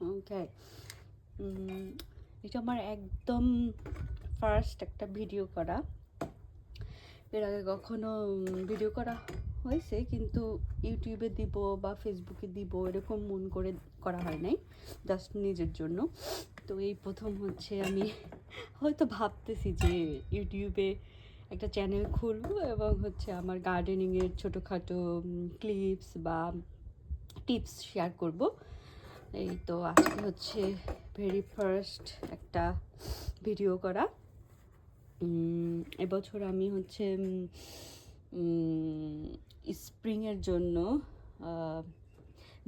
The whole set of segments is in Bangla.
ওকে। এটা আমার একদম ফার্স্ট একটা ভিডিও করা। এর আগে কখনো ভিডিও করা হয়েছে, কিন্তু ইউটিউবে দিব বা ফেসবুকে দিব এরকম মন করে করা হয় নাই, জাস্ট নিজের জন্য। তো এই প্রথম হচ্ছে আমি হয়তো ভাবতেছি যে ইউটিউবে একটা চ্যানেল খুলবো এবং হচ্ছে আমার গার্ডেনিংয়ের ছোটোখাটো ক্লিপস বা টিপস শেয়ার করব। এই তো আজকে হচ্ছে ভেরি ফার্স্ট একটা ভিডিও করা। এবছর আমি হচ্ছে স্প্রিংয়ের জন্য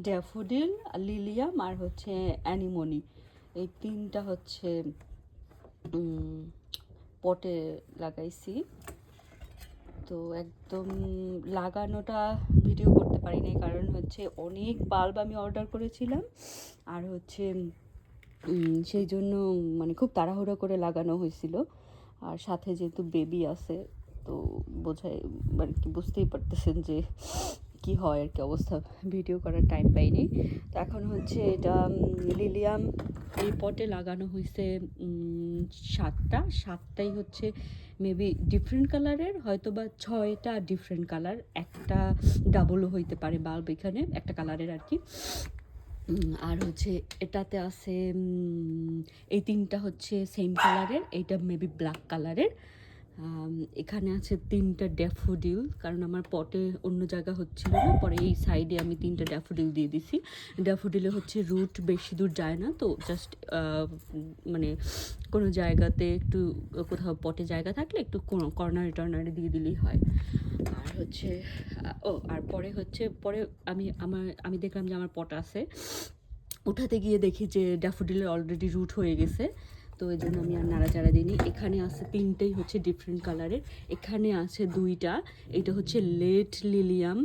ড্যাফোডিল, লিলিয়াম আর হচ্ছে অ্যানিমনি, এই তিনটা হচ্ছে পটে লাগাইছি। তো একদম লাগানোটা ভিডিও করতে পারি নাই, কারণ হচ্ছে অনেক বাল্ব আমি অর্ডার করেছিলাম, আর হচ্ছে সেই জন্য মানে খুব তাড়াহুড়ো করে লাগানো হয়েছিল। আর সাথে যেহেতু বেবি আছে, তো বোঝাই মানে কি বুঝতেই পারতেছেন যে কি হয় আর কি অবস্থা, ভিডিও করার টাইম পাইনি। তো এখন হচ্ছে এটা লিলিয়াম এই পটে লাগানো হয়েছে সাতটাই হচ্ছে মেবি ডিফারেন্ট কালারের, হয়তো বা 6টা ডিফারেন্ট কালার, একটা ডাবলও হইতে পারে বাল্ব এখানে একটা কালারের আর কি। আর হচ্ছে এটাতে আছে এই তিনটা হচ্ছে সেম কালারের, এইটা মেবি ব্ল্যাক কালারের। এখানে আছে 3টা ড্যাফোডিল, কারণ আমার পটে অন্য জায়গা হচ্ছিল না, পরে এই সাইডে আমি 3টা ড্যাফোডিল দিয়ে দিছি। ড্যাফোডিলে হচ্ছে রুট বেশি দূর যায় না, তো জাস্ট মানে কোনো জায়গাতে একটু কোথাও পটে জায়গা থাকলে একটু কর্নারে টর্নারে দিয়ে দিলেই হয়। আর হচ্ছে আর পরে হচ্ছে পরে আমি দেখলাম যে আমার পট আছে, উঠাতে গিয়ে দেখি যে ড্যাফোডিলের অলরেডি রুট হয়ে গেছে, তো এই জন্য আমি আর নাড়াচাড়া দিইনি। এখানে আছে 3টেই হচ্ছে ডিফারেন্ট কালারের, এখানে আছে 2টা, এটা হচ্ছে লেট লিলিয়াম,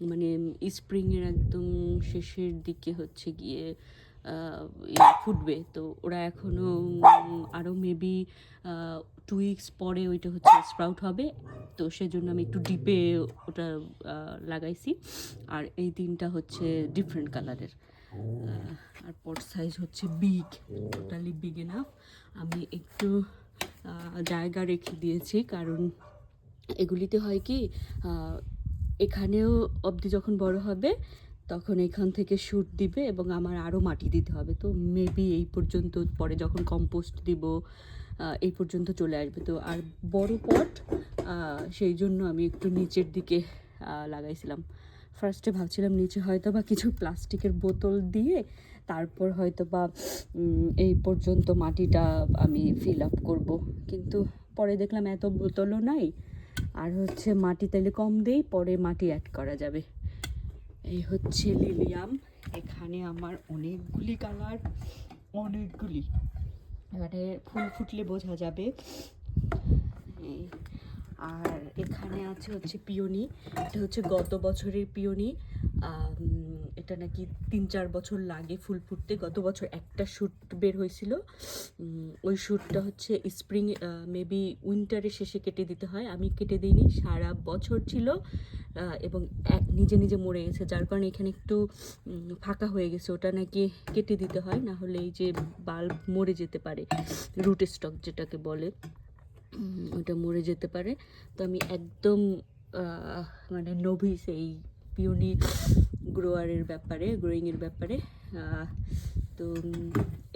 মানে স্প্রিংয়ের একদম শেষের দিকে হচ্ছে গিয়ে ফুটবে, তো ওরা এখনও আরও মেবি 2 উইকস পরে ওইটা হচ্ছে স্প্রাউট হবে, তো সেজন্য আমি একটু ডিপে ওটা লাগাইছি। আর এই 3টা হচ্ছে ডিফারেন্ট কালারের। আর পট সাইজ হচ্ছে বিগ, টোটালি বিগ এনাফ। আমি একটু জায়গা রেখে দিয়েছি, কারণ এগুলিতে হয় কি এখানেও অবধি যখন বড় হবে তখন এখান থেকে শুট দিবে এবং আমার আরও মাটি দিতে হবে, তো মেবি এই পর্যন্ত, পরে যখন কম্পোস্ট দিব এই পর্যন্ত চলে আসবে। তো আর বড় পট, সেই জন্য আমি একটু নিচের দিকে লাগাইছিলাম। ফার্স্টে ভাবছিলাম নিচে হয়তো বা কিছু প্লাস্টিকের বোতল দিয়ে তারপর হয়তো বা এই পর্যন্ত মাটিটা আমি ফিল আপ করবো, কিন্তু পরে দেখলাম এত বোতলও নাই, আর হচ্ছে মাটি তাহলে কম দেই, পরে মাটি অ্যাড করা যাবে। এই হচ্ছে লিলিয়াম, এখানে আমার অনেকগুলি কালার, অনেকগুলি, এবারে ফুল ফুটলে বোঝা যাবে। আর এখানে আছে হচ্ছে পিওনি, এটা হচ্ছে গত বছরের পিওনি, এটা নাকি 3-4 বছর লাগে ফুল ফুটতে। গত বছর একটা শ্যুট বের হয়েছিল, ওই শ্যুটটা হচ্ছে স্প্রিং মেবি উইন্টারের শেষে কেটে দিতে হয়, আমি কেটে দিইনি, সারা বছর ছিল এবং নিজে নিজে মরে গেছে, যার কারণে এখানে একটু ফাঁকা হয়ে গেছে, ওটা নাকি কেটে দিতে হয়, না হলে এই যে বাল্ব মরে যেতে পারে, রুট স্টক যেটাকে বলে, ওটা মরে যেতে পারে। তো আমি একদম মানে নভিস এই পিওনি গ্রোয়িংয়ের ব্যাপারে। তো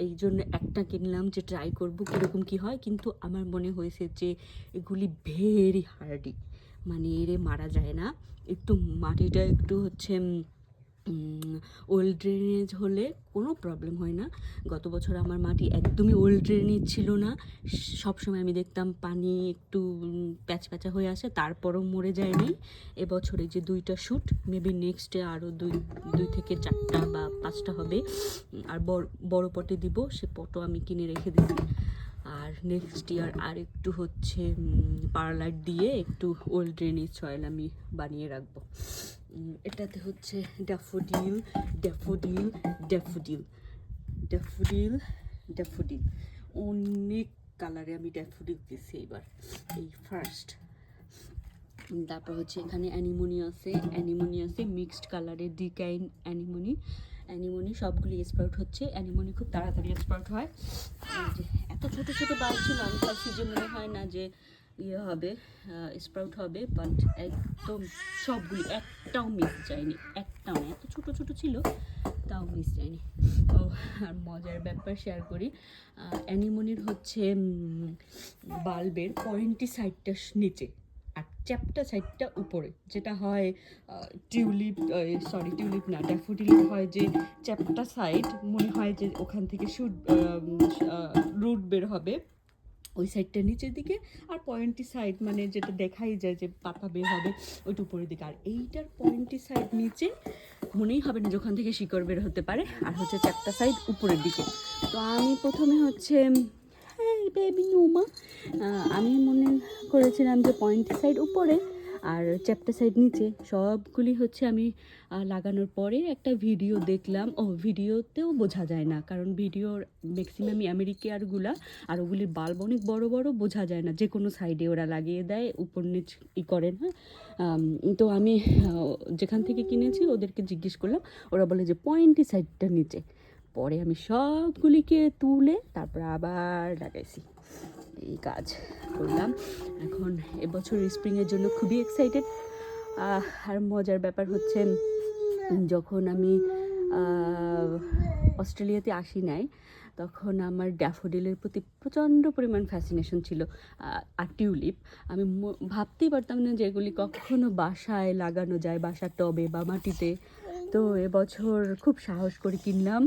এই জন্য একটা কিনলাম যে ট্রাই করব কীরকম কী হয়, কিন্তু আমার মনে হয়েছে যে এগুলি ভেরি হার্ডি, মানে এরে মারা যায় না। একটু মাটিটা একটু হচ্ছে ওল্ড ড্রেনেজ হলে কোনো প্রবলেম হয় না। গত বছর আমার মাটি একদমই ওল্ড ড্রেনেজ ছিল না, সবসময় আমি দেখতাম পানি একটু প্যাচপ্যাচা হয়ে আসে, তারপরও মরে যায়নি। এবছরে যে 2টা শ্যুট, মেবি নেক্সটে আরও 2 থেকে 4টা বা 5টা হবে, আর বড় পটে দিব, সে পটও আমি কিনে রেখে দিছি। আর নেক্সট ইয়ার আর একটু হচ্ছে পারলাইট দিয়ে একটু ওল্ড ড্রেনেজ সয়েল আমি বানিয়ে রাখবো। এটাতে হচ্ছে daffodil daffodil daffodil daffodil daffodil অনেক কালারে আমি ড্যাফোডিল দিচ্ছি এবার, এই ফার্স্ট। তারপর হচ্ছে এখানে অ্যানিমনি আছে মিক্সড কালারের ডিকাইন অ্যানিমনি, অ্যানিমনি সবগুলি স্প্রাউট হচ্ছে। অ্যানিমনি খুব তাড়াতাড়ি স্প্রাউট হয়। আর যে এত ছোট ছোট বাল্ব ছিল, আমি ভাবছি যে মনে হয় না যে ইয়ে হবে, স্প্রাউট হবে, বাট একদম সবগুলি একটাও মিস যায়নি, একটাও না, এত ছোট ছোট ছিল তাও মিস যায়নি। ও আর মজার ব্যাপার শেয়ার করি, অ্যানিমনির হচ্ছে বাল্বের পয়েন্টি সাইডটা নিচে আর চ্যাপ্টা সাইডটা উপরে, যেটা হয় টিউলিপ, টিউলিপ না, ড্যাফোডিল হয় যে চ্যাপ্টা সাইড, মনে হয় যে ওখান থেকে রুট বের হবে, ওই সাইডটা নিচের দিকে, আর পয়েন্টি সাইড মানে যেটা দেখাই যায় যে পাতা বের হবে ওইটা উপরের দিকে। আর এইটার পয়েন্টি সাইড নিচে, মনেই হবে না যখন থেকে শিকড় বের হতে পারে, আর হচ্ছে চ্যাপ্টা সাইড উপরের দিকে। তো আমি প্রথমে হচ্ছে হ্যাঁ বেবি নোমা, আমি মনে করেছিলাম যে পয়েন্ট সাইড উপরে আর চ্যাপ্টার সাইড নিচে। সবগুলি হচ্ছে আমি লাগানোর পরে একটা ভিডিও দেখলাম, ভিডিওতেও বোঝা যায় না, কারণ ভিডিওর ম্যাক্সিমামই আমেরিকারগুলা, আর ওগুলির বাল্ব অনেক বড় বড়, বোঝা যায় না, যে কোনো সাইডে ওরা লাগিয়ে দেয়, উপর নিচ করেন। হ্যাঁ, তো আমি যেখান থেকে কিনেছি ওদেরকে জিজ্ঞেস করলাম, ওরা বলে যে পয়েন্টি সাইডটা নিচে। পরে আমি সবগুলিকে তুলে তারপর আবার লাগাইছি, এই কাজ করলাম। এখন এবছর স্প্রিংয়ের জন্য খুবই এক্সাইটেড। আর মজার ব্যাপার হচ্ছে, যখন আমি অস্ট্রেলিয়াতে আসি নাই, তখন আমার ড্যাফোডিলের প্রতি প্রচণ্ড পরিমাণ ফ্যাসিনেশন ছিল, আর টিউলিপ। আমি ভাবতেই পারতাম না যে এগুলি কখনো বাসায় লাগানো যায়, বাসার টবে বা মাটিতে। তো এবছর খুব সাহস করে কিনলাম,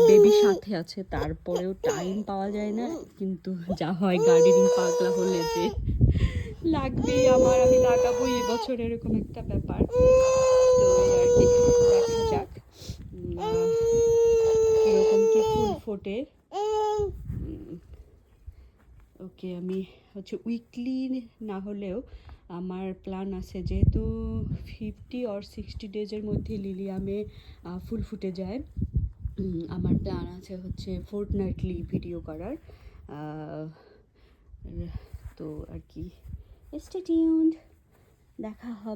বেবির সাথে আছে, তারপরেও টাইম পাওয়া যায় না, কিন্তু যা হয় গার্ডেনিং পাগলা হলে যে লাগবেই আমার, আমি লাগাবোই এবছর, এরকম একটা ব্যাপার। তো এই আর কি, দেখা যাক এরকম কি ফুল ফোটে। ওকে, আমি হচ্ছে উইকলি না হলেও আমার প্ল্যান আছে, যেহেতু 50 or 60 ডেজের মধ্যে লিলিয়ামে ফুল ফুটে যায়, আমার প্ল্যান আছে হচ্ছে ফোর্টনাইটলি ভিডিও করার। তো আর কি, স্টে টিউনড, দেখা হবে।